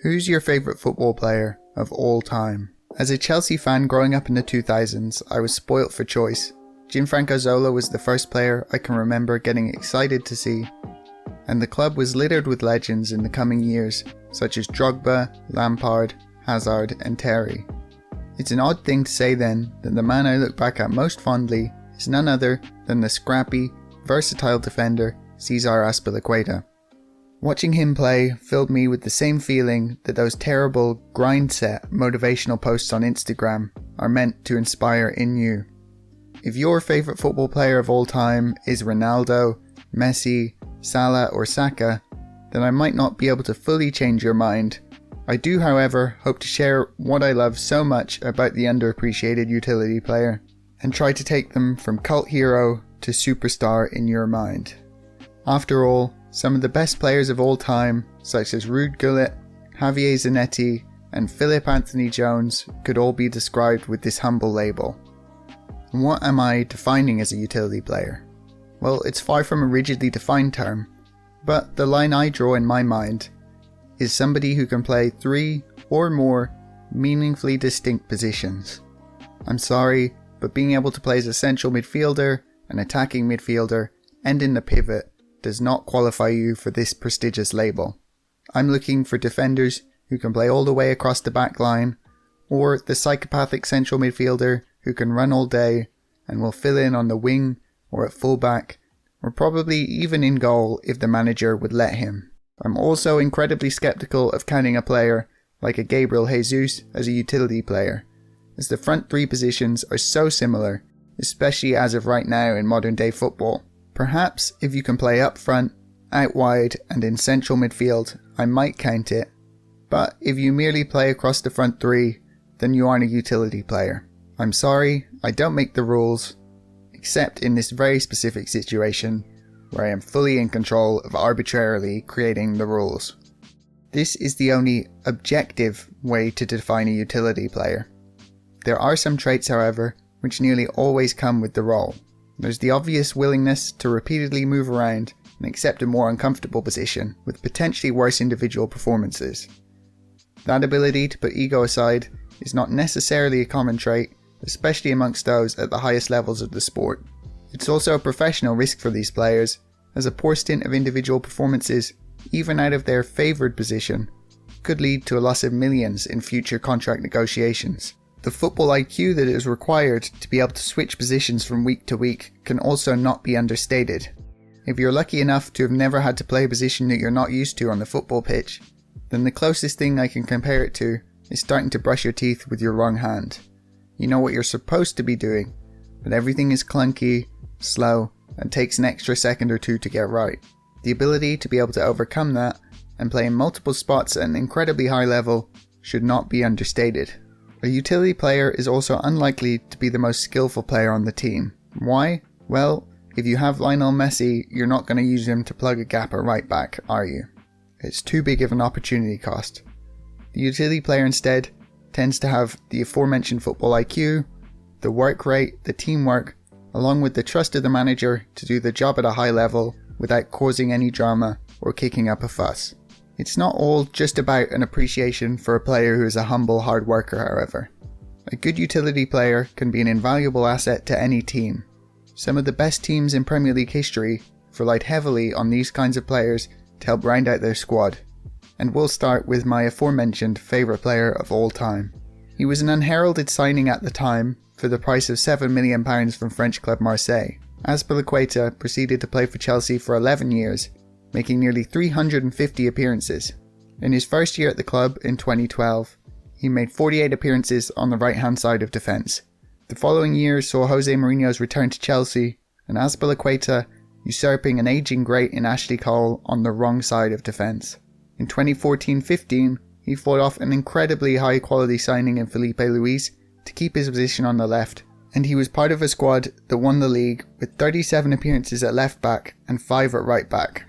Who's your favourite football player of all time? As a Chelsea fan growing up in the 2000s, I was spoilt for choice. Gianfranco Zola was the first player I can remember getting excited to see, and the club was littered with legends in the coming years, such as Drogba, Lampard, Hazard and Terry. It's an odd thing to say then that the man I look back at most fondly is none other than the scrappy, versatile defender Cesar Azpilicueta. Watching him play filled me with the same feeling that those terrible grind-set motivational posts on Instagram are meant to inspire in you. If your favourite football player of all time is Ronaldo, Messi, Salah or Saka, then I might not be able to fully change your mind. I do, however, hope to share what I love so much about the underappreciated utility player, and try to take them from cult hero to superstar in your mind. After all, some of the best players of all time, such as Ruud Gullit, Javier Zanetti, and Philip Anthony Jones, could all be described with this humble label. And what am I defining as a utility player? Well, it's far from a rigidly defined term, but the line I draw in my mind is somebody who can play 3 or more meaningfully distinct positions. I'm sorry, but being able to play as a central midfielder, an attacking midfielder, and in the pivot does not qualify you for this prestigious label. I'm looking for defenders who can play all the way across the back line, or the psychopathic central midfielder who can run all day and will fill in on the wing or at fullback, or probably even in goal if the manager would let him. I'm also incredibly skeptical of counting a player like a Gabriel Jesus as a utility player, as the front 3 positions are so similar, especially as of right now in modern day football. Perhaps if you can play up front, out wide and in central midfield, I might count it, but if you merely play across the front 3, then you aren't a utility player. I'm sorry, I don't make the rules, except in this very specific situation where I am fully in control of arbitrarily creating the rules. This is the only objective way to define a utility player. There are some traits, however, which nearly always come with the role. There's the obvious willingness to repeatedly move around and accept a more uncomfortable position with potentially worse individual performances. That ability to put ego aside is not necessarily a common trait, especially amongst those at the highest levels of the sport. It's also a professional risk for these players, as a poor stint of individual performances, even out of their favoured position, could lead to a loss of millions in future contract negotiations. The football IQ that is required to be able to switch positions from week to week can also not be understated. If you're lucky enough to have never had to play a position that you're not used to on the football pitch, then the closest thing I can compare it to is starting to brush your teeth with your wrong hand. You know what you're supposed to be doing, but everything is clunky, slow, and takes an extra second or 2 to get right. The ability to be able to overcome that and play in multiple spots at an incredibly high level should not be understated. A utility player is also unlikely to be the most skillful player on the team. Why? Well, if you have Lionel Messi, you're not going to use him to plug a gap at right back, are you? It's too big of an opportunity cost. The utility player instead tends to have the aforementioned football IQ, the work rate, the teamwork, along with the trust of the manager to do the job at a high level without causing any drama or kicking up a fuss. It's not all just about an appreciation for a player who is a humble hard worker, however. A good utility player can be an invaluable asset to any team. Some of the best teams in Premier League history relied heavily on these kinds of players to help round out their squad. And we'll start with my aforementioned favourite player of all time. He was an unheralded signing at the time for the price of £7 million from French club Marseille. Azpilicueta proceeded to play for Chelsea for 11 years, making nearly 350 appearances. In his first year at the club in 2012, he made 48 appearances on the right-hand side of defence. The following year saw Jose Mourinho's return to Chelsea, and Azpilicueta usurping an ageing great in Ashley Cole on the wrong side of defence. In 2014-15, he fought off an incredibly high-quality signing in Felipe Luis to keep his position on the left, and he was part of a squad that won the league with 37 appearances at left back and 5 at right back.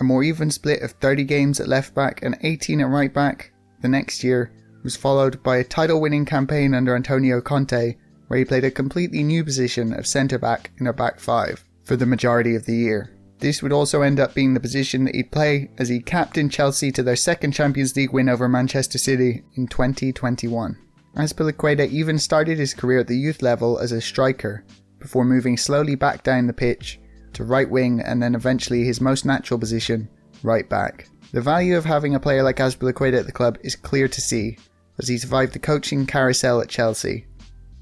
A more even split of 30 games at left back and 18 at right back the next year was followed by a title-winning campaign under Antonio Conte, where he played a completely new position of centre back in a back 5 for the majority of the year. This would also end up being the position that he'd play as he captained Chelsea to their second Champions League win over Manchester City in 2021. Azpilicueta even started his career at the youth level as a striker, before moving slowly back down the pitch to right wing and then eventually his most natural position, right back. The value of having a player like Azpilicueta at the club is clear to see, as he survived the coaching carousel at Chelsea,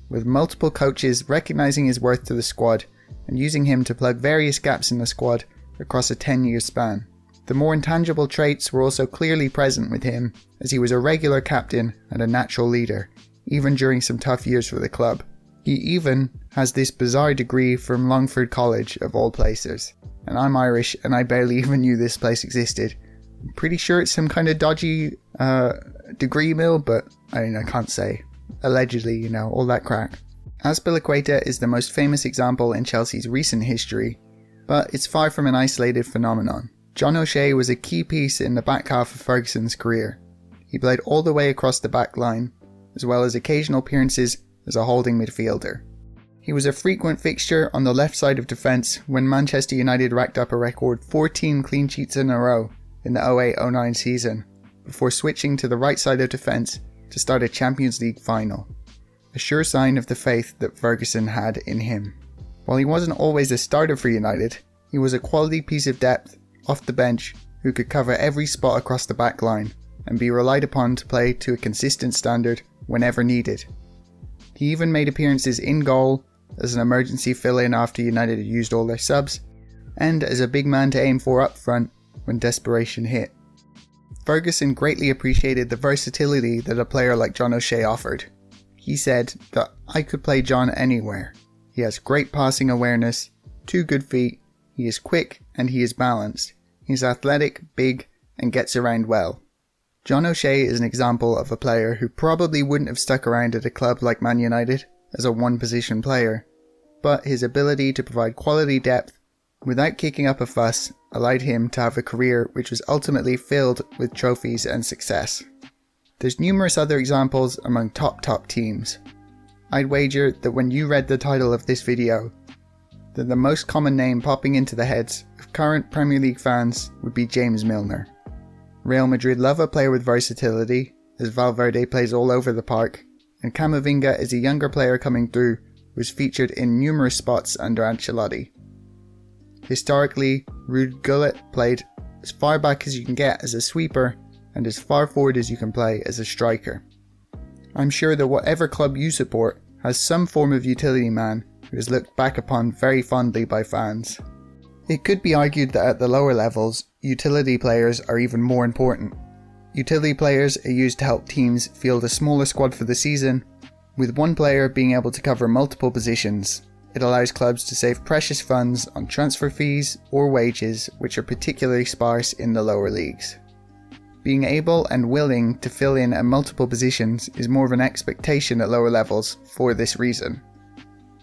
with multiple coaches recognising his worth to the squad and using him to plug various gaps in the squad across a 10-year span. The more intangible traits were also clearly present with him, as he was a regular captain and a natural leader, even during some tough years for the club. He even has this bizarre degree from Longford College of all places. And I'm Irish and I barely even knew this place existed. I'm pretty sure it's some kind of dodgy degree mill, but I can't say. Allegedly, all that crack. Azpilicueta is the most famous example in Chelsea's recent history, but it's far from an isolated phenomenon. John O'Shea was a key piece in the back half of Ferguson's career. He played all the way across the back line, as well as occasional appearances as a holding midfielder. He was a frequent fixture on the left side of defence when Manchester United racked up a record 14 clean sheets in a row in the 08-09 season, before switching to the right side of defence to start a Champions League final. A sure sign of the faith that Ferguson had in him. While he wasn't always a starter for United, he was a quality piece of depth off the bench who could cover every spot across the back line and be relied upon to play to a consistent standard whenever needed. He even made appearances in goal as an emergency fill-in after United had used all their subs, and as a big man to aim for up front when desperation hit. Ferguson greatly appreciated the versatility that a player like John O'Shea offered. He said that I could play John anywhere. He has great passing awareness, 2 good feet, he is quick and he is balanced. He's athletic, big, and gets around well. John O'Shea is an example of a player who probably wouldn't have stuck around at a club like Man United as a one-position player, but his ability to provide quality depth without kicking up a fuss allowed him to have a career which was ultimately filled with trophies and success. There's numerous other examples among top teams. I'd wager that when you read the title of this video, that the most common name popping into the heads of current Premier League fans would be James Milner. Real Madrid love a player with versatility, as Valverde plays all over the park, and Camavinga is a younger player coming through who was featured in numerous spots under Ancelotti. Historically, Ruud Gullit played as far back as you can get as a sweeper and as far forward as you can play as a striker. I'm sure that whatever club you support has some form of utility man who is looked back upon very fondly by fans. It could be argued that at the lower levels, utility players are even more important. Utility players are used to help teams field a smaller squad for the season, with one player being able to cover multiple positions. It allows clubs to save precious funds on transfer fees or wages, which are particularly sparse in the lower leagues. Being able and willing to fill in at multiple positions is more of an expectation at lower levels for this reason.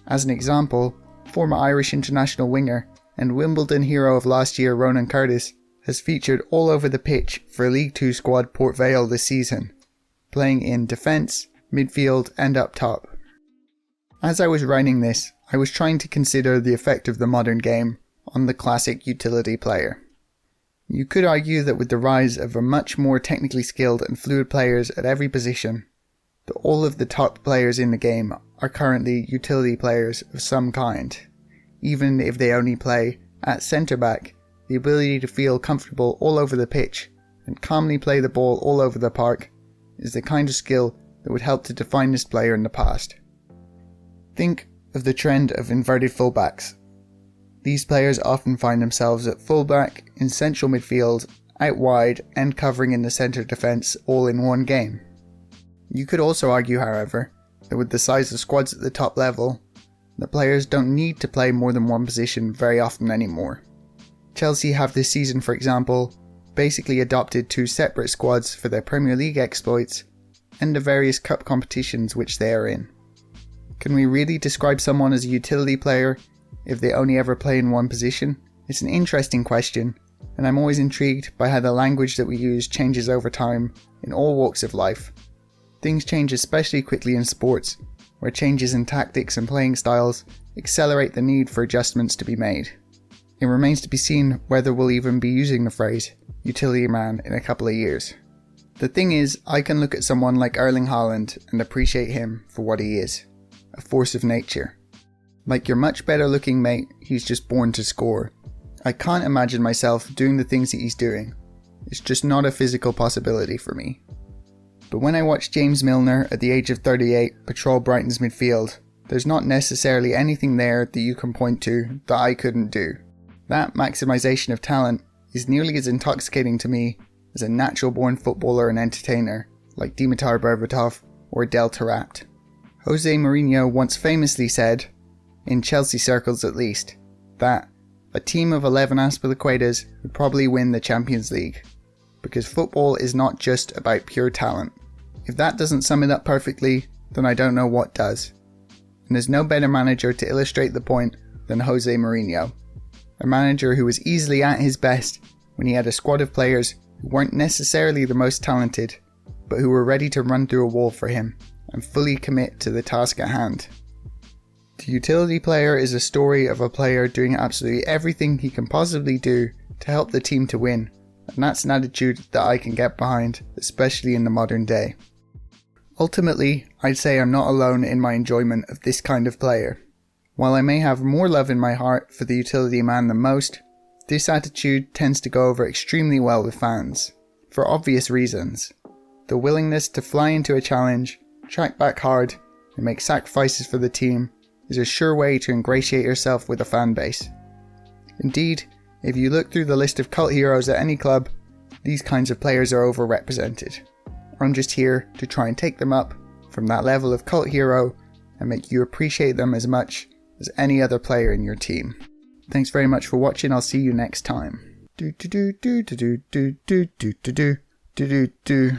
As an example, former Irish international winger and Wimbledon hero of last year Ronan Curtis has featured all over the pitch for League 2 squad Port Vale this season, playing in defence, midfield and up top. As I was writing this, I was trying to consider the effect of the modern game on the classic utility player. You could argue that with the rise of a much more technically skilled and fluid players at every position, that all of the top players in the game are currently utility players of some kind. Even if they only play at centre back, the ability to feel comfortable all over the pitch and calmly play the ball all over the park is the kind of skill that would help to define this player in the past. Think of the trend of inverted fullbacks. These players often find themselves at fullback, in central midfield, out wide and covering in the centre defence all in one game. You could also argue, however, that with the size of squads at the top level, the players don't need to play more than one position very often anymore. Chelsea have this season, for example, basically adopted 2 separate squads for their Premier League exploits and the various cup competitions which they are in. Can we really describe someone as a utility player if they only ever play in one position? It's an interesting question, and I'm always intrigued by how the language that we use changes over time in all walks of life. Things change especially quickly in sports, where changes in tactics and playing styles accelerate the need for adjustments to be made. It remains to be seen whether we'll even be using the phrase Utilityman in a couple of years. The thing is, I can look at someone like Erling Haaland and appreciate him for what he is, a force of nature. Like your much better looking mate, he's just born to score. I can't imagine myself doing the things that he's doing. It's just not a physical possibility for me. But when I watch James Milner at the age of 38 patrol Brighton's midfield, there's not necessarily anything there that you can point to that I couldn't do. That maximisation of talent is nearly as intoxicating to me as a natural born footballer and entertainer like Dimitar Berbatov or Del Taarabt. Jose Mourinho once famously said, in Chelsea circles at least, that a team of 11 Aspilicuetas would probably win the Champions League, because football is not just about pure talent. If that doesn't sum it up perfectly, then I don't know what does. And there's no better manager to illustrate the point than Jose Mourinho. A manager who was easily at his best when he had a squad of players who weren't necessarily the most talented, but who were ready to run through a wall for him and fully commit to the task at hand. The utility player is a story of a player doing absolutely everything he can possibly do to help the team to win, and that's an attitude that I can get behind, especially in the modern day. Ultimately, I'd say I'm not alone in my enjoyment of this kind of player. While I may have more love in my heart for the utility man than most, this attitude tends to go over extremely well with fans, for obvious reasons. The willingness to fly into a challenge, track back hard, and make sacrifices for the team is a sure way to ingratiate yourself with a fan base. Indeed, if you look through the list of cult heroes at any club, these kinds of players are overrepresented. I'm just here to try and take them up from that level of cult hero and make you appreciate them as much as any other player in your team. Thanks very much for watching. I'll see you next time. Do do do do do do do do do do do do.